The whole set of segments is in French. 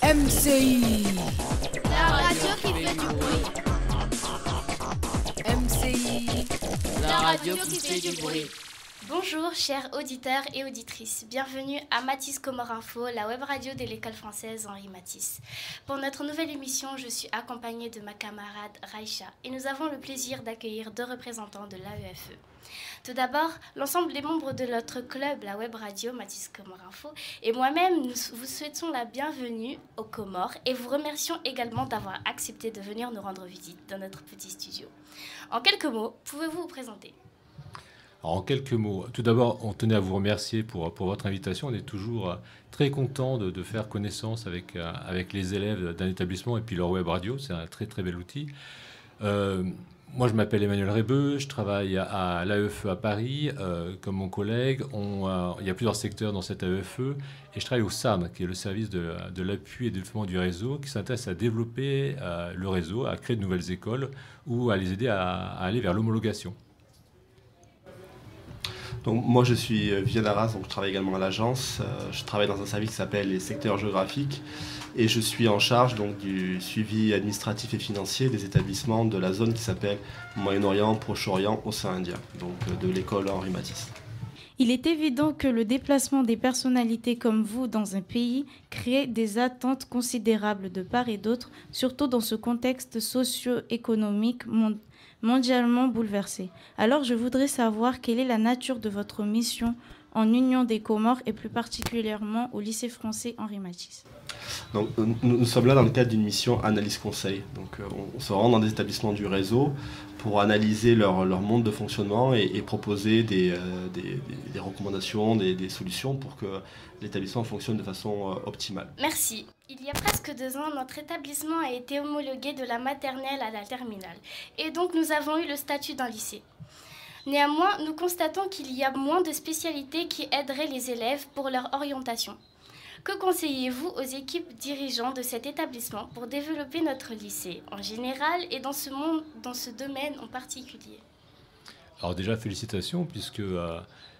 MCI. La radio qui fait du bruit. MCI. La radio qui fait du bruit. Bonjour chers auditeurs et auditrices, bienvenue à Matisse Comore Info, la web radio de l'école française Henri Matisse. Pour notre nouvelle émission, je suis accompagnée de ma camarade Raïcha et nous avons le plaisir d'accueillir deux représentants de l'AEFE. Tout d'abord, l'ensemble des membres de notre club, la web radio Matisse Comore Info, et moi-même, nous vous souhaitons la bienvenue aux Comores et vous remercions également d'avoir accepté de venir nous rendre visite dans notre petit studio. En quelques mots, pouvez-vous vous présenter ? Alors, en quelques mots, tout d'abord, on tenait à vous remercier pour votre invitation. On est toujours très content de faire connaissance avec les élèves d'un établissement et puis leur web radio. C'est un très très bel outil. Moi, je m'appelle Emmanuel Rébeux, je travaille à l'AEFE à Paris, comme mon collègue. Il y a plusieurs secteurs dans cette AEFE et je travaille au SAM, qui est le service de l'appui et de développement du réseau, qui s'intéresse à développer le réseau, à créer de nouvelles écoles ou à les aider à aller vers l'homologation. Donc, moi, je suis Vienne Arras, donc je travaille également à l'agence. Je travaille dans un service qui s'appelle les secteurs géographiques et je suis en charge donc, du suivi administratif et financier des établissements de la zone qui s'appelle Moyen-Orient, Proche-Orient, Océan Indien, donc de l'école Henri Matisse. Il est évident que le déplacement des personnalités comme vous dans un pays crée des attentes considérables de part et d'autre, surtout dans ce contexte socio-économique mondialement bouleversé. Alors je voudrais savoir quelle est la nature de votre mission en Union des Comores et plus particulièrement au lycée français Henri Matisse. Donc, nous sommes là dans le cadre d'une mission analyse-conseil. Donc, on se rend dans des établissements du réseau pour analyser leur mode de fonctionnement et proposer des recommandations, des solutions pour que l'établissement fonctionne de façon optimale. Merci. Il y a presque 2 ans, notre établissement a été homologué de la maternelle à la terminale. Et donc nous avons eu le statut d'un lycée. Néanmoins, nous constatons qu'il y a moins de spécialités qui aideraient les élèves pour leur orientation. Que conseillez-vous aux équipes dirigeantes de cet établissement pour développer notre lycée en général et dans ce domaine en particulier ? Alors déjà, félicitations, puisque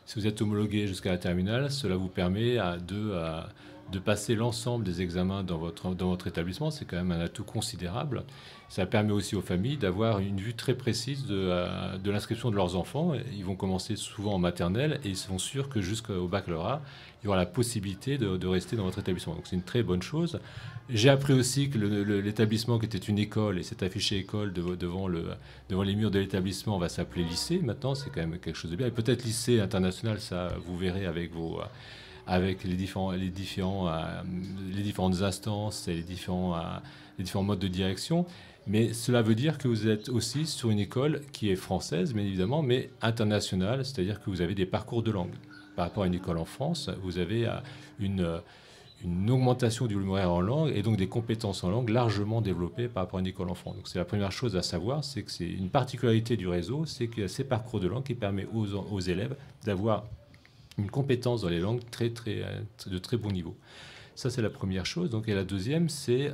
si vous êtes homologué jusqu'à la terminale, cela vous permet de passer l'ensemble des examens dans votre établissement. C'est quand même un atout considérable. Ça permet aussi aux familles d'avoir une vue très précise de l'inscription de leurs enfants. Ils vont commencer souvent en maternelle et ils sont sûrs que jusqu'au baccalauréat, il y aura la possibilité de rester dans votre établissement. Donc c'est une très bonne chose. J'ai appris aussi que l'établissement qui était une école et s'est affiché école devant les murs de l'établissement va s'appeler lycée. Maintenant, c'est quand même quelque chose de bien. Et peut-être lycée international, ça vous verrez avec les différentes instances et les différents modes de direction. Mais cela veut dire que vous êtes aussi sur une école qui est française, bien évidemment, mais internationale, c'est-à-dire que vous avez des parcours de langue. Par rapport à une école en France, vous avez une augmentation du vocabulaire en langue et donc des compétences en langue largement développées par rapport à une école en France. Donc c'est la première chose à savoir, c'est que c'est une particularité du réseau, c'est qu'il y a ces parcours de langue qui permettent aux élèves d'avoir une compétence dans les langues de très bon niveau. Ça, c'est la première chose. Donc, et la deuxième, c'est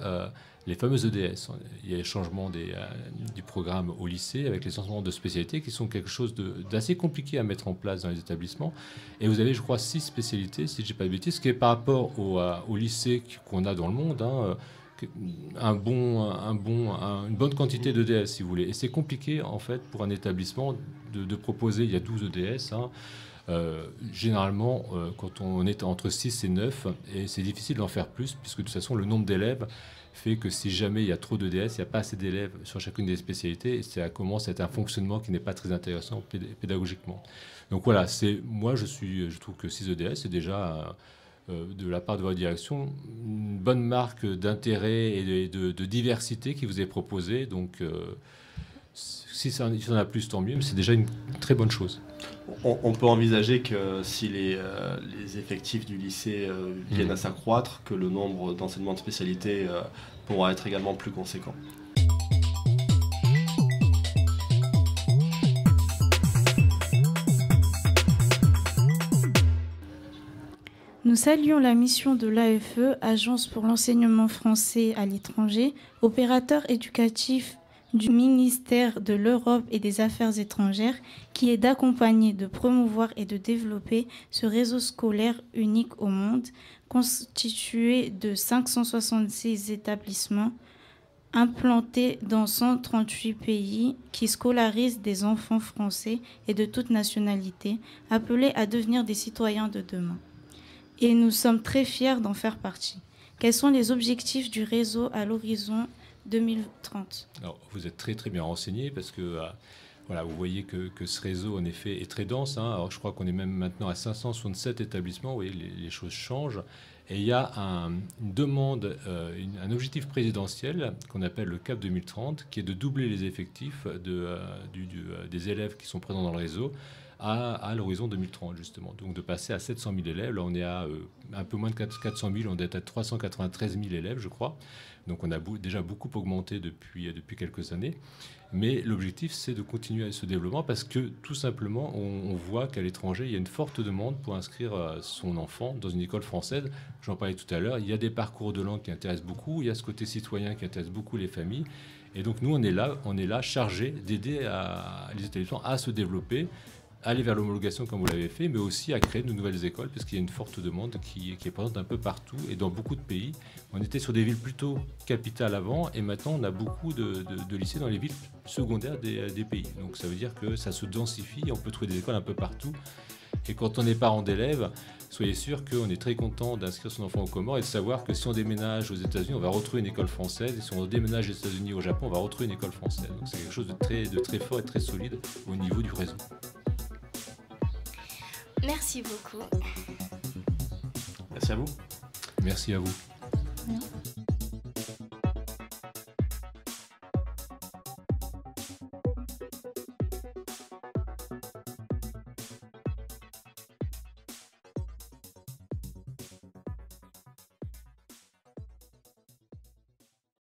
les fameuses EDS. Il y a le changement du programme au lycée avec les changements de spécialités qui sont quelque chose d'assez compliqué à mettre en place dans les établissements. Et vous avez, je crois, 6 spécialités, si je ne dis pas de bêtises, ce qui est par rapport au lycée qu'on a dans le monde, une bonne quantité d'EDS, si vous voulez. Et c'est compliqué, en fait, pour un établissement de proposer, il y a 12 EDS, généralement, quand on est entre 6 et 9, et c'est difficile d'en faire plus, puisque de toute façon, le nombre d'élèves fait que si jamais il y a trop d'EDS, il n'y a pas assez d'élèves sur chacune des spécialités, et ça commence à être un fonctionnement qui n'est pas très intéressant pédagogiquement. Donc voilà, je trouve que 6 EDS, c'est déjà, de la part de votre direction, une bonne marque d'intérêt et de diversité qui vous est proposée. Donc, si ça en a plus, tant mieux, mais c'est déjà une très bonne chose. On peut envisager que si les effectifs du lycée viennent à s'accroître, que le nombre d'enseignements de spécialité pourra être également plus conséquent. Nous saluons la mission de l'AEFE, Agence pour l'enseignement français à l'étranger, opérateur éducatif du ministère de l'Europe et des Affaires étrangères, qui est d'accompagner, de promouvoir et de développer ce réseau scolaire unique au monde, constitué de 566 établissements implantés dans 138 pays qui scolarisent des enfants français et de toute nationalité, appelés à devenir des citoyens de demain. Et nous sommes très fiers d'en faire partie. Quels sont les objectifs du réseau à l'horizon 2030 ? Alors, vous êtes très très bien renseigné parce que voilà, vous voyez que ce réseau en effet est très dense. Alors, je crois qu'on est même maintenant à 567 établissements. Vous voyez, les choses changent. Et il y a une demande, un objectif présidentiel qu'on appelle le CAP 2030, qui est de doubler les effectifs des élèves qui sont présents dans le réseau à l'horizon 2030, justement. Donc de passer à 700 000 élèves. Là, on est à un peu moins de 400 000, on est à 393 000 élèves, je crois. Donc on a déjà beaucoup augmenté depuis quelques années. Mais l'objectif, c'est de continuer à ce développement parce que, tout simplement, on voit qu'à l'étranger, il y a une forte demande pour inscrire son enfant dans une école française. J'en parlais tout à l'heure. Il y a des parcours de langue qui intéressent beaucoup. Il y a ce côté citoyen qui intéresse beaucoup les familles. Et donc, nous, on est là chargés d'aider les établissements à se développer, aller vers l'homologation comme vous l'avez fait, mais aussi à créer de nouvelles écoles, puisqu'il y a une forte demande qui est présente un peu partout et dans beaucoup de pays. On était sur des villes plutôt capitales avant, et maintenant on a beaucoup de lycées dans les villes secondaires des pays. Donc ça veut dire que ça se densifie, et on peut trouver des écoles un peu partout. Et quand on est parent d'élèves, soyez sûr qu'on est très content d'inscrire son enfant aux Comores et de savoir que si on déménage aux États-Unis, on va retrouver une école française, et si on déménage aux États-Unis, au Japon, on va retrouver une école française. Donc c'est quelque chose de très fort et très solide au niveau du réseau. Merci beaucoup. Merci à vous. Merci à vous. Bien.